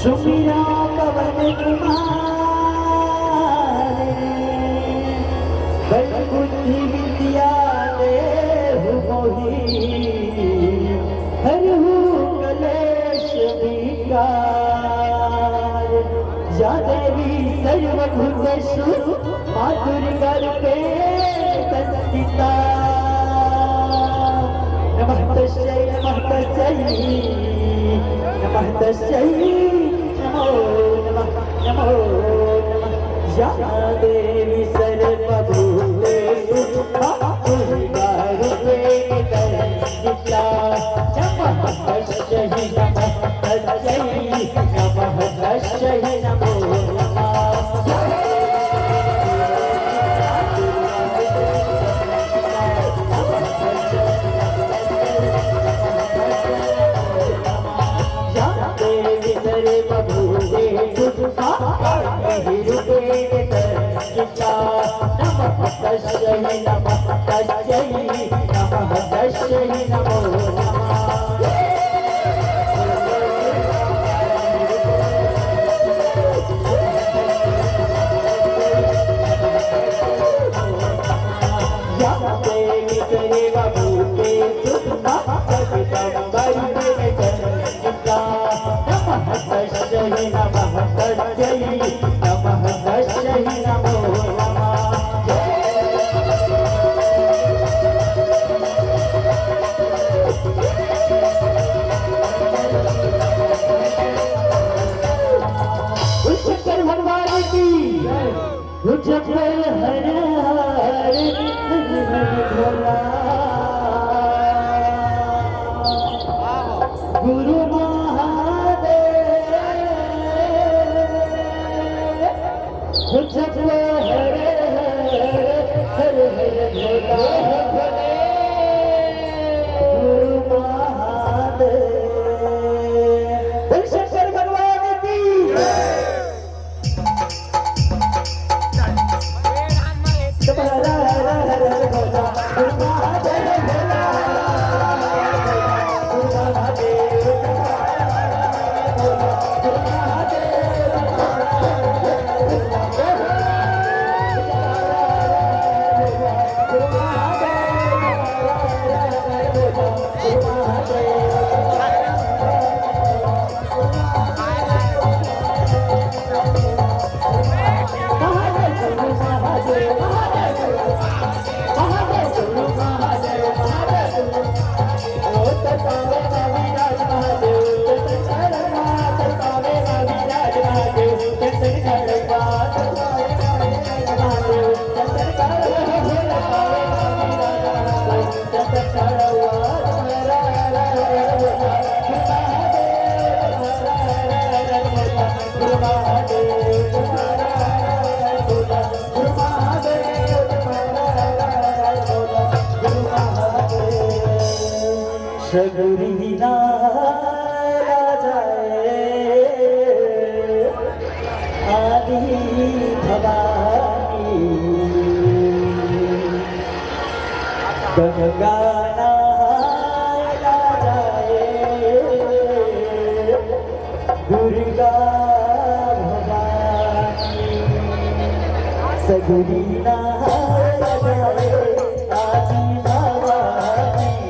सुमिरा पवन कुमार बुद्धि विद्या मोही हरहु कलेश विकार या देवी सर्वभूतेषु माधुर्यगर्भे संस्थिता नमः तस्यै नमः तस्यै नमो नमः या देवी सर्वभूतेषु माधुर्यगर्भे संस्थिता नमः तस्यै नमः तस्यै नमो नमः भगवान की हर हर भोला गुरु महादेव जप हरे हरे हरे भोला गुरु महादेव शंकर भगवान की जप हरे हरे भोला गुरु महादेव भोला गुरु महादेव सगुरी नारा जाए आदि भवानी गंगा नारा जाए दुर्गा भवानी सगुरी नारा जाए आदि भवानी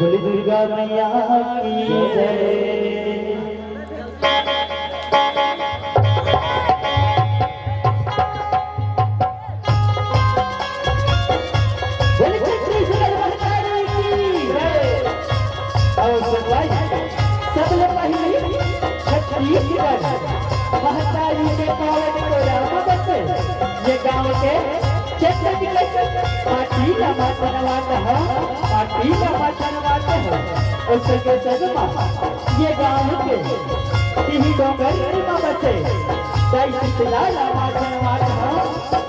बोली दुर्गा मैया की जय। महतारी के पावन को रामत से ये गांव के क्षेत्र के पार्टी का माचनवाद है, पार्टी का माचनवाद है। उसके सदमा ये गांव के तीही डोंगर मामा से दाई सितलाला माचनवाद है,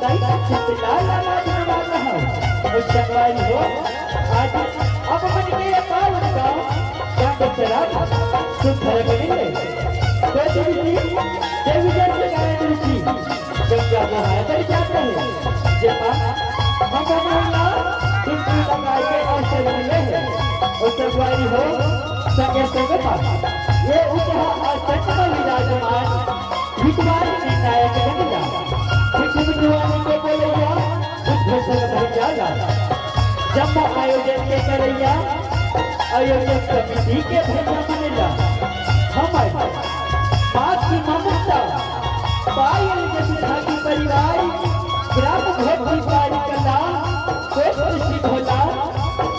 दाई सितलाला माचनवाद है। उस जगवाई हो आज अब मन के पावन गांव क्या बचरा सुधर गए देवी जैसे गाय ऋषि गंगा नहाए कर जाते हैं। जहाँ हम मोहल्ला डुबकी लगा के अवसर मिले हैं और सगवारी हो सके सके पास ये उजहा और सचमा विराजमान विद्वान नायक बनेगा। विद्वान को बोलेगा उद्घोषण भर जाएगा। जब आयोजन के करैया आयोजक समिति के भेजा बनेगा। हमारे बात की ममता पायल जैसी परिवार ग्राम भोगी पारी कला पोस्ट सिधोला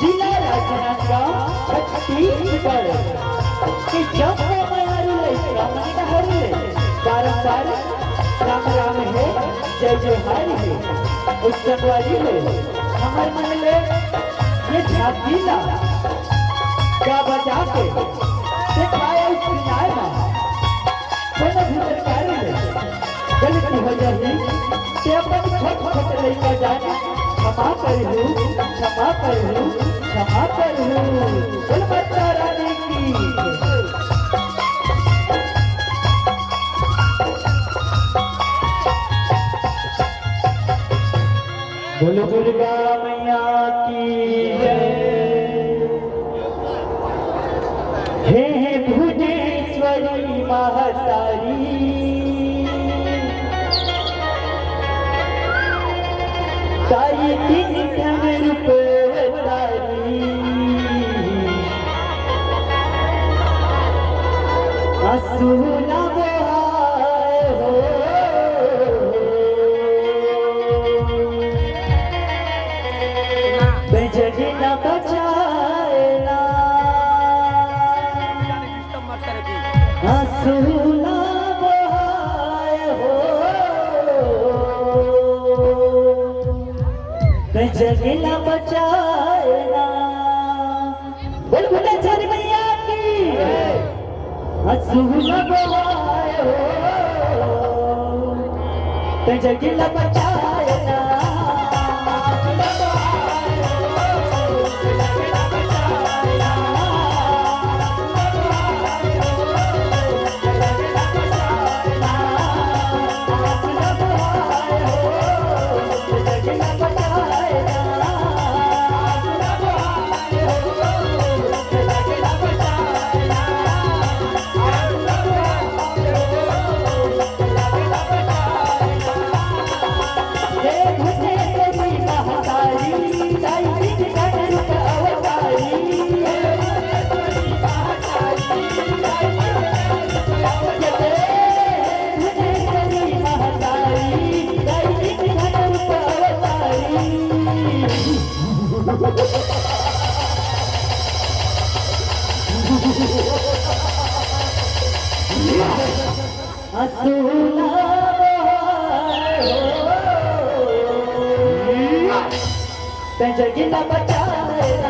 जिला राजनांदगांव छत्तीसगढ़ कि जब मैं हरले रामनी हरले बारंबार राम राम है जय जय हरि है उस संगवारी है हमार मन ले ये झांकीला का बजा के दिखाया उस किनारे में कोनो भीतर कारी ले गलती हो जाती ते अपन छोट छोट लइका जाने क्षमा करू क्षमा करू क्षमा करू बोल माता रानी की बोल दुर्गा मैया की जय हे भुवनेश्वरी महतारी ताई तीन ध्यान रूप तारी असुना जगना बचाएना हंसूना बहाए हो जगना बचाएना बोल बोले चल मैया की हंसूना बहाए हो जगना बचाएना जगना बचाएना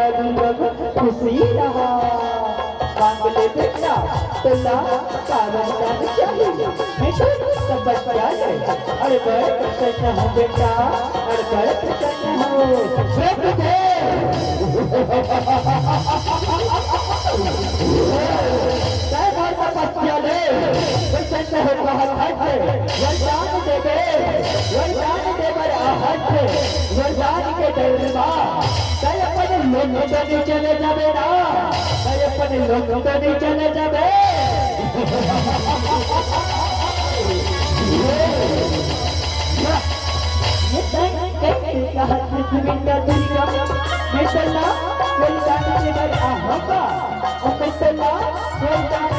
खुशी रहा मांग ले बेटा तुला कारण चाहिए मैं तो सब बच्चा है अरे बड़े प्रसन्न हो बेटा अरे बड़े प्रसन्न हो बच्चा ले प्रसन्न हो वरदान देवे वरदान के दरबा कई अपने लोग तो नहीं चले जावे ना कई अपने लोग तो नहीं चले जावे ये कहा मिटा दुर्गा मिटला वरदान के घर आहोगा और मिटला वरदान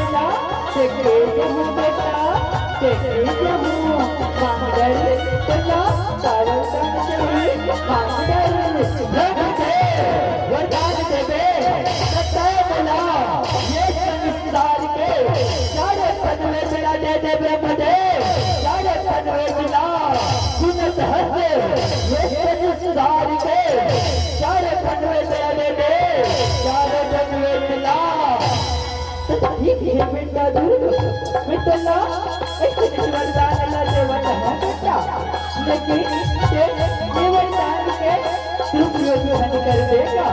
से के हूँ बेटा से के हूँ मांगल चला तारल चाहिए मांगल वरदान देवे सत्य बोला ये संसार के सारे पद में मिला दे दे ब्रह्मदेव सारे पद में मिला सुनत हसे ये संसार के सारे पद में मिला दे दे सारे पद में मिला ठीक है मिटा दूर मिटला एक वरदान अल्लाह से वरदान बेटा लेकिन ये वरदान के दुरुपयोग कर देगा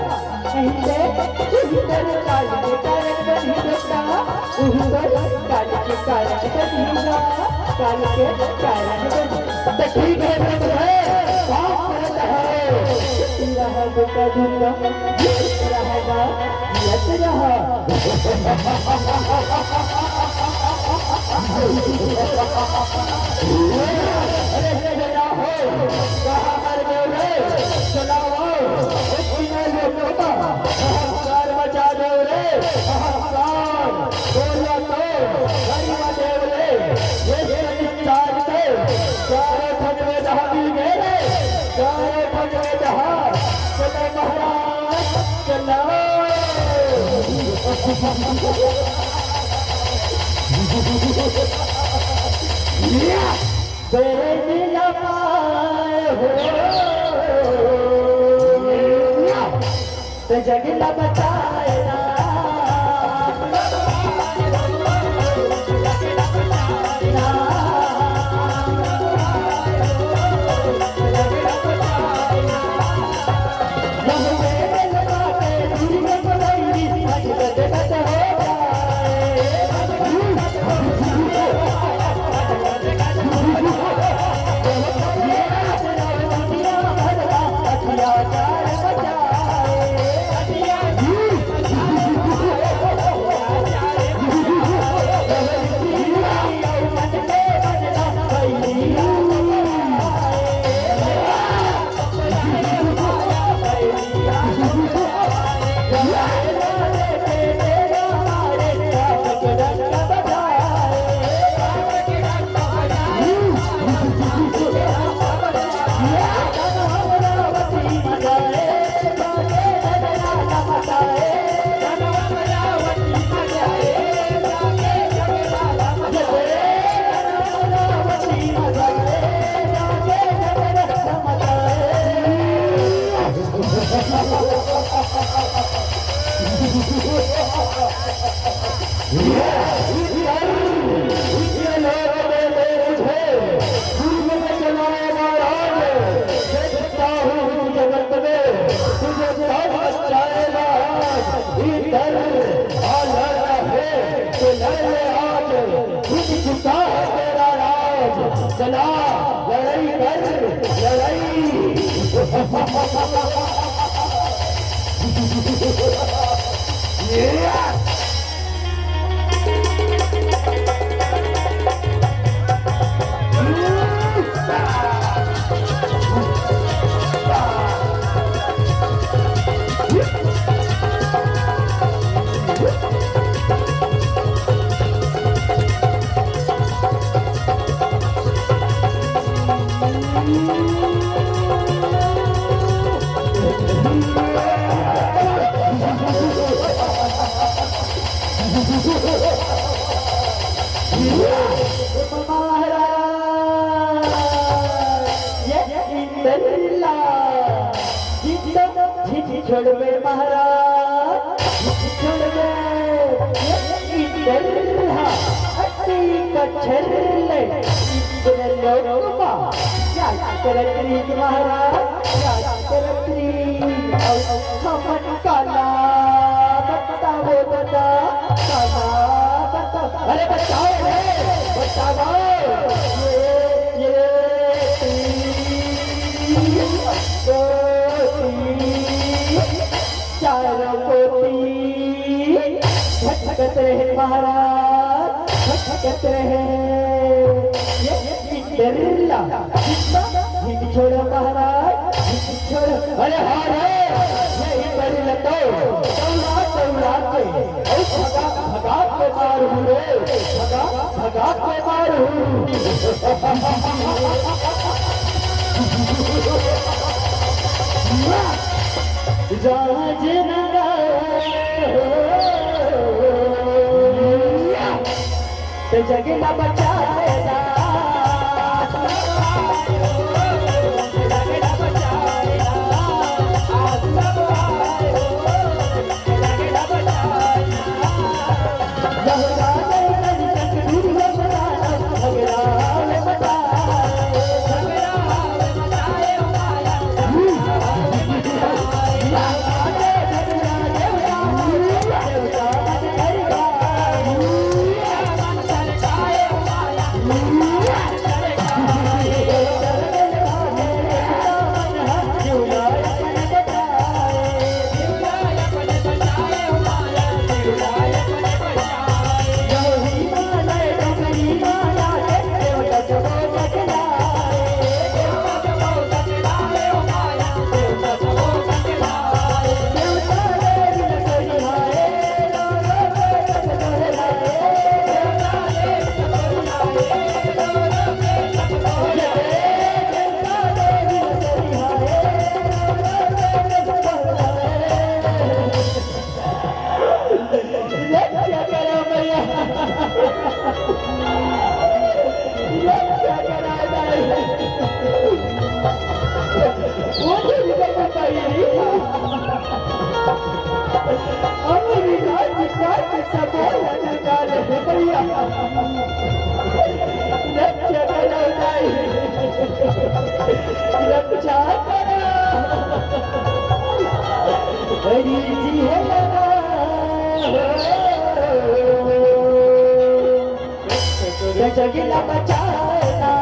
नहीं से इधर काल के कारण बनी बेटा उधर काल के कारण बनीगा काल के कारण बनी तो ठीक है ब्रह्म काम करता है रहा बेटा दुर्गा रहेगा यत रहा अरे बेटा हो कहाँ मर गए रे चलाओ हाहाकार मचा दो रे हाहाकार बोलो तो हरिवा देव रे ये संसार के सारे भगवे दहा मिल गए रे सारे भगवे दहा चलो महाराज चलो बेदिला पाए हो तो जगला बताए ना चला लड़ाई कर लड़ाई छोड़ गए महाराज छोड़ गए काला बताओ बता अरे बताओ बताओ चारों कोटी भटकत रहे महाराज भटकत रहे ये बिरला हिंद छोड़ो महाराज, हिंद छोड़ो। अरे हाँ रे, यही बड़ी लतो चौला चौला के भगा भगा के मारू रे, भगा भगा के मारू। राजनगर ते जगला बचाएगा, जगला बचाएगा, आज सब आए हो, जगला बचाएगा। लहरा गई तक दुनिया बनाना, झगड़ा बचाए, झगड़ा बचाए माया, जगला बचाना,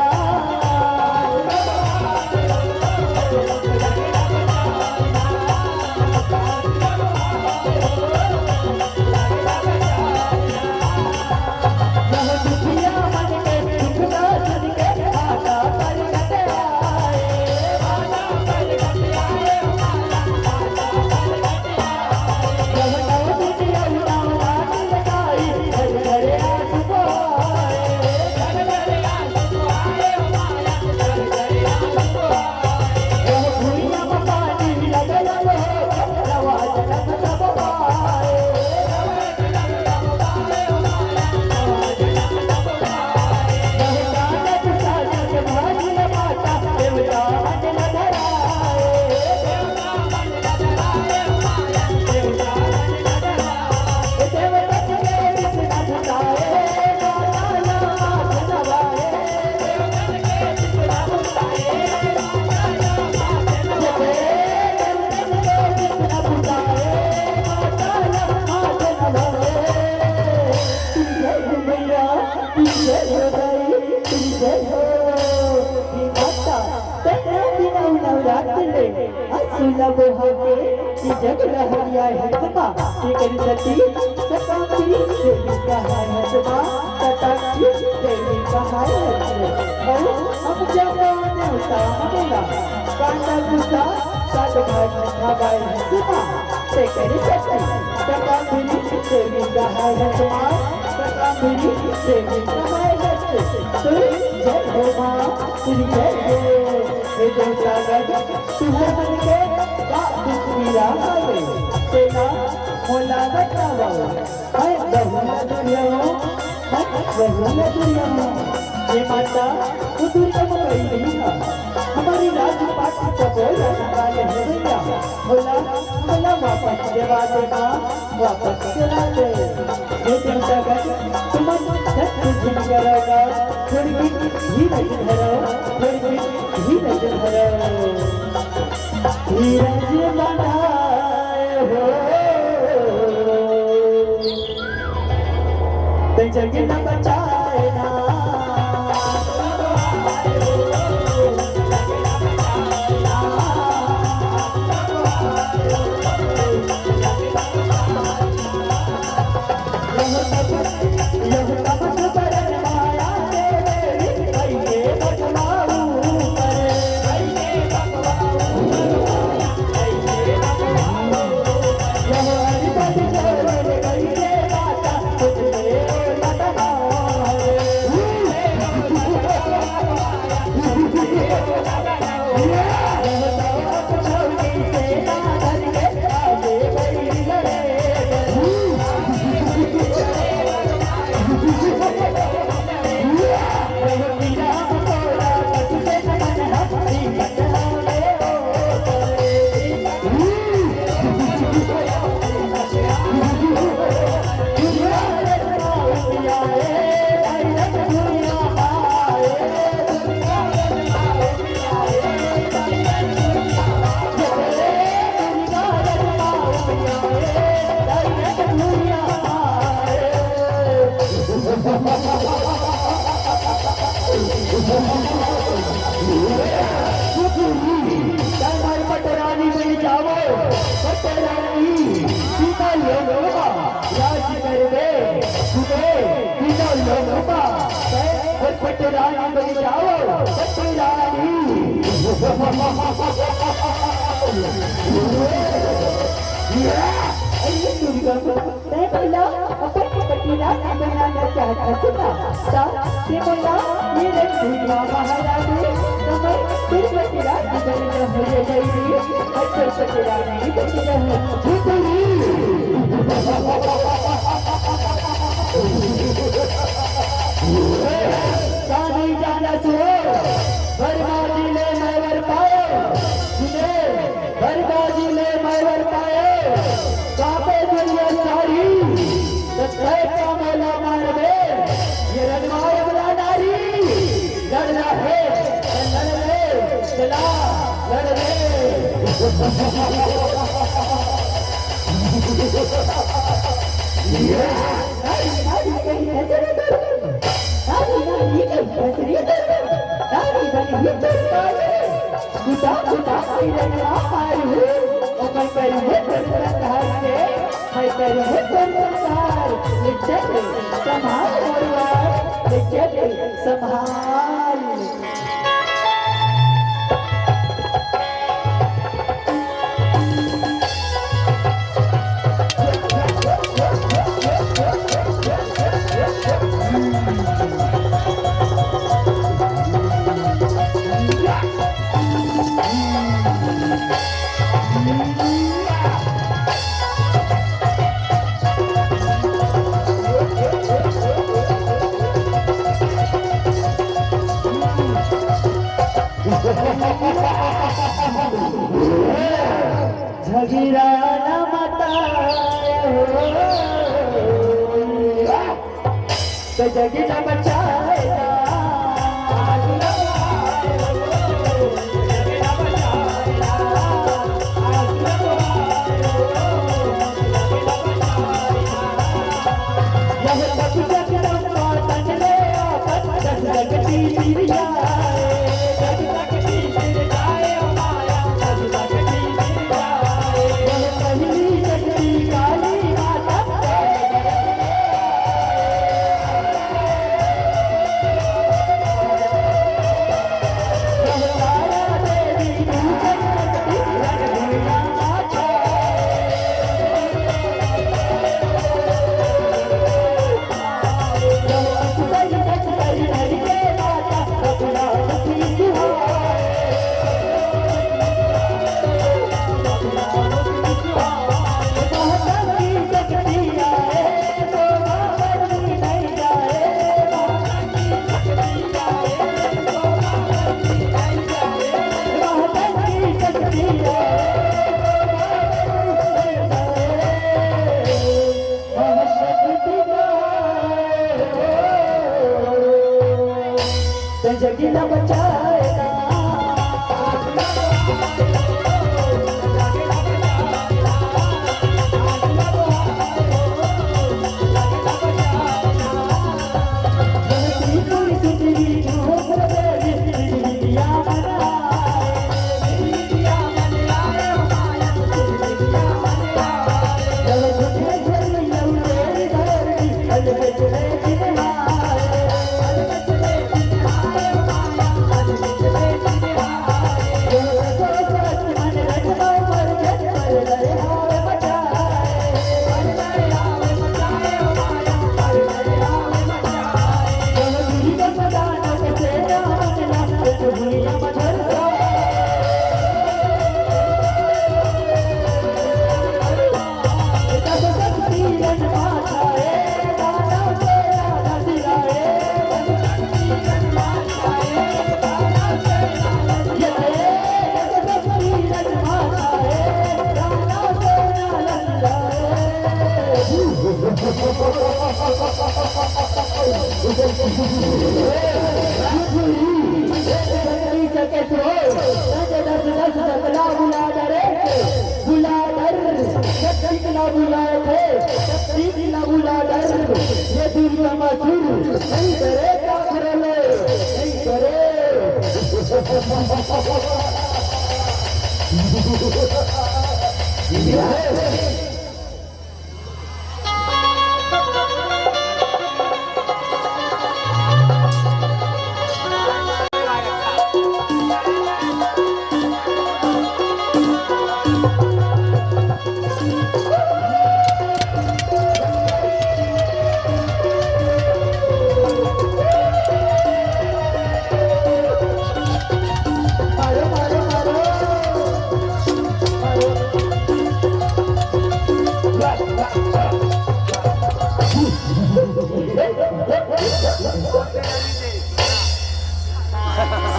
जगला हरिया हितमा करी सती सकांती देवी का है हतमा तटाक्षी देवी का है हतमा। और हम जवाने उतामला कांडा गुसा सात भाग खाबाई हतमा करी सती सकांती देवी का है हतमा, सकांती देवी का है हतमा। तो जय हो मां श्री जय हो हे देवता गण सुमन के दुनिया में तेरा मोला बताओ है बहुला दुनिया है बहुला दुनिया ये माता वो दुनिया में कहीं नहीं है हमारी राजपाट को बोला वाले है भैया बोला बोला वापस देवा देना वापस चला दे ये चिंता कर तुम सच जिन करोगा थोड़ी ही नहीं धरो थोड़ी ही नहीं धरो धीरज बनाए हो ते जग न बचाए ना पटरानी तीनों लोगों का राज कर दे तुम्हें तीनों लोगों का पटरानी बन जाओ पटरानी मैं बोला अपन पटीला बनाना चाहता था ये बोला ये रंगीला महारानी समय फिर पटीला बनना हो जाएगी अच्छा पटीला नहीं पटीला है जानी जाना सुनो बरबादी ले मैं वर पाए सुने बरबादी ले मैं वर पाए कापे दुनिया सारी सत्य का मोला मार दे ये रंगमाय वाला नारी लड़ना है लड़ ले चला लड़ ले संभाल झगीरा न मताया तो जगीरा बचाएगा जगीरा बचाएगा ये दुनिया मजूर नहीं करे क्या करे नहीं करे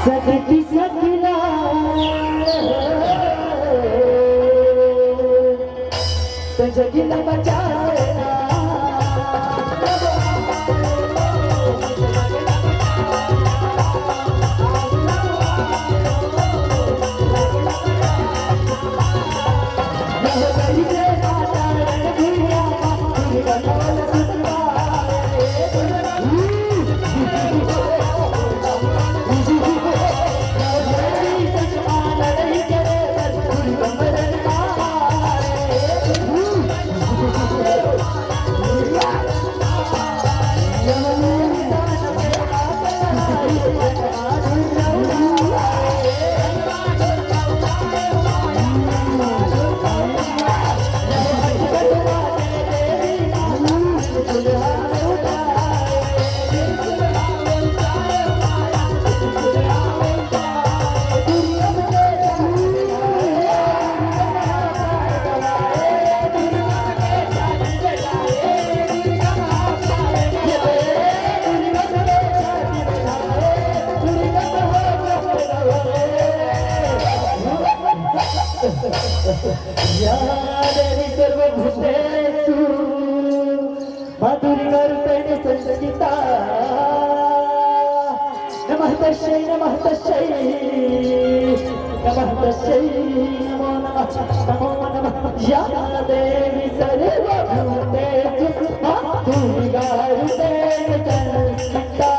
सकती सकला तो जगिला बचाएगा यादरी सर्वभूतेषु माधुर्यरूपेण संस्थिता नमः तस्यै नमः तस्यै नमः तस्यै नमो नमः नमो नमः या देवी सर्वभूतेषु माधुर्यरूपेण संस्थिता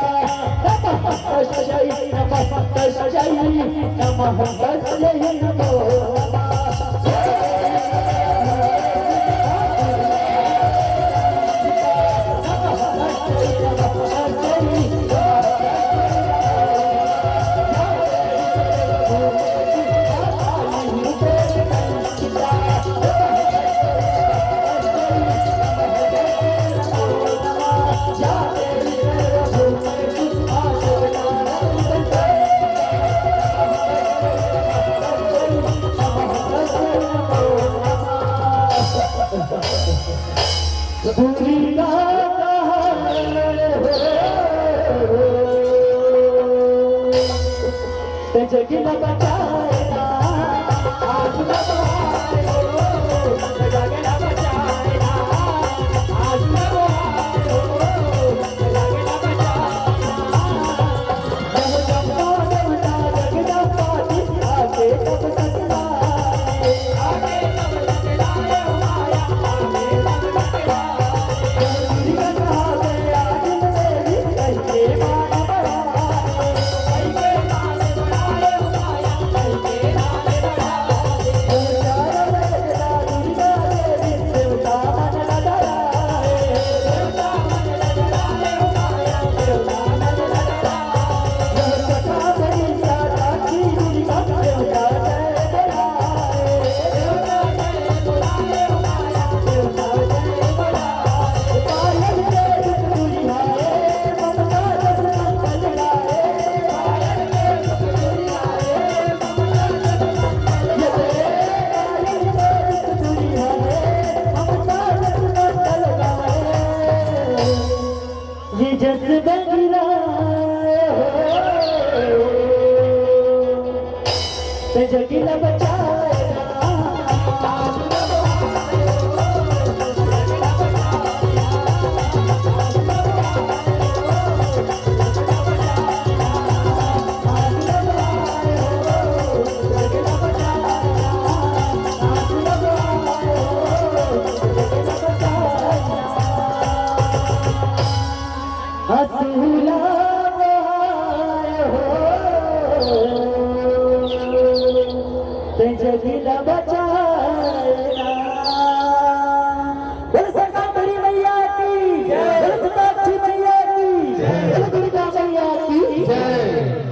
नमः तस्यै नमः तस्यै नमः तस्यै नमो नमः जगिला बचाएगा आज न जगिला बचाएगा आज न जगिला बचाएगा जब जम्मा देवता जगदा पाती आगे तब सकता आगे तब सकता है माया आगे तब सकता दुनिया कहा है आज मेरी कैसे माना बड़ा जगिला बचाएगा हसूला जय